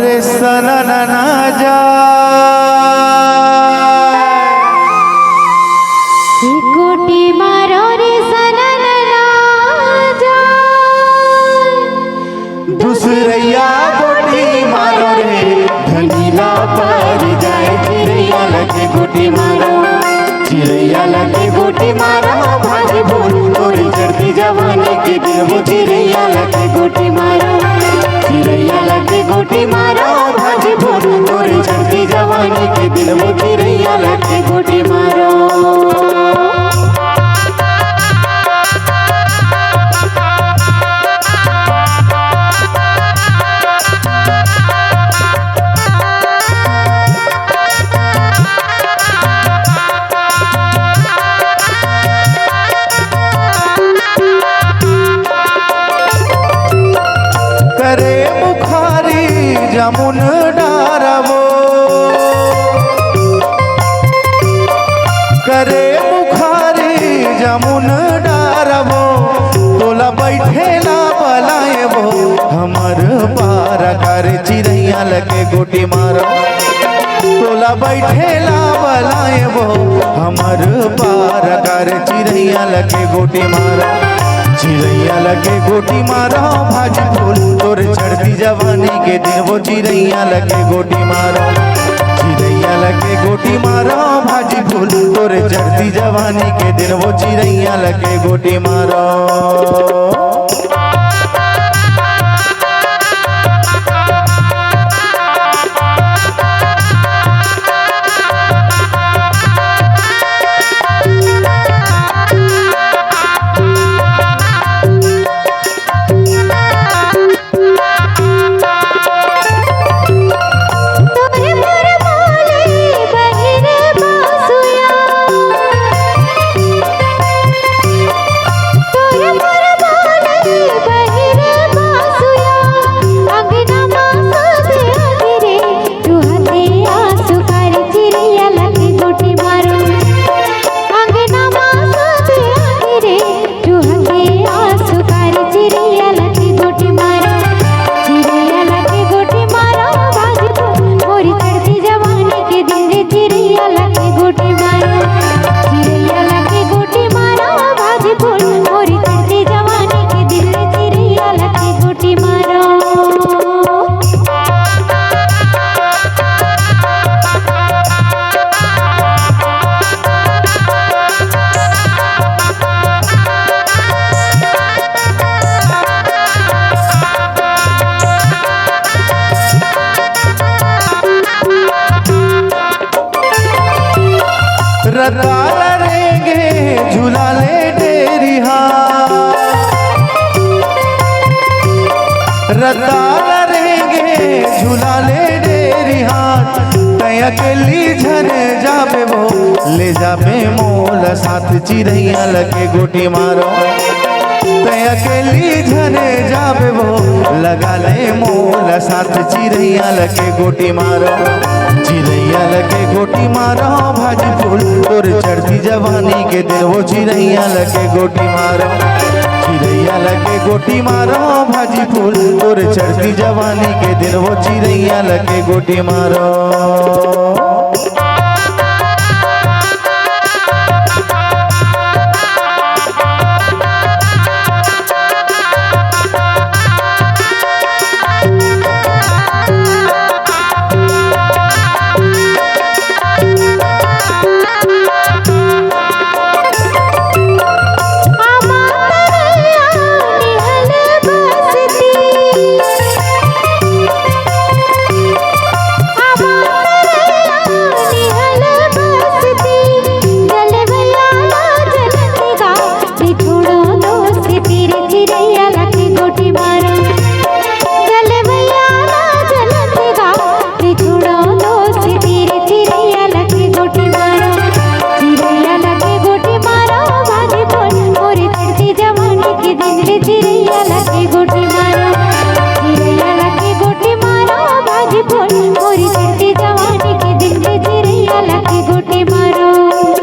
रे सनन ना जा गोटी मारो रे सनन ना जा दूसरैया गोटी मारो रे धनीला पर जाए चिड़ैया लगे गोटी मारो चिड़ैया लगे गोटी मारो भागी बोल तोरी चढ़ती जवानी के दिल वो चिड़ैया लगे गोटी मारो चिड़ैया लगे गोटी मारो भागी बोल तोरी चढ़ती जवानी के दिल वो चिड़ैया लगे गोटी मारो करे बुखारी जमुन डारवो करे बुखारी जमुन डारवो तोला बैठेला बलाए वो हमर पार कर चिड़ैया लगे गोटी मारो तोला बैठेला बलाए वो हमर पार कर चिड़ैया लगे गोटी मारो चिड़ैया लगे गोटी मारो भाजी फूल तोर चढ़ती जवानी के दिन वो चिड़ैया लगे गोटी मारो चिड़ैया लगे गोटी मारो भाजी फूल तोर चढ़ती जवानी के दिन वो चिड़ैया लगे गोटी मारो रताल रेंगे झूला ले डेरी रताल रेंगे झूला ले डेरी हाथ तय अकेली झन जाबे वो ले जाबे मोल साथ चिड़ैया लगे गोटी मारो तय अकेली झन जाबे वो लगा ले मोल साथ चिड़ैया लगे गोटी मारो चिड़ैया लगे गोटी मारो भाजी फूल तोर चढ़ती जवानी के दिन वो चिड़ैया लगे गोटी मारो चिड़ैया लगे गोटी मारो भाजी फूल तोर चढ़ती जवानी के दिन वो चिड़ैया लगे गोटी मारो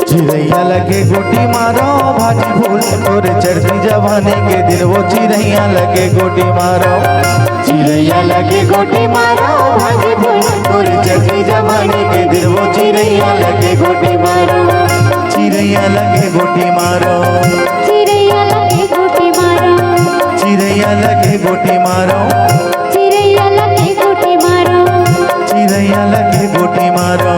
चिड़ैया लगे गोटी मारो भाजी फूल तोरे चढ़ती जवानी के दिन वो चिड़ैया लगे गोटी मारो चिड़ैया लगे गोटी मारो भागे बोल तोरी चढ़ती जवानी के दिल वो चिड़ैया लगे गोटी मारो चिड़ैया लगे गोटी मारो चिड़ैया लगे गोटी मारो चिड़ैया लगे गोटी मारो चिड़ैया लगे गोटी मारो चिड़ैया लगे गोटी मारो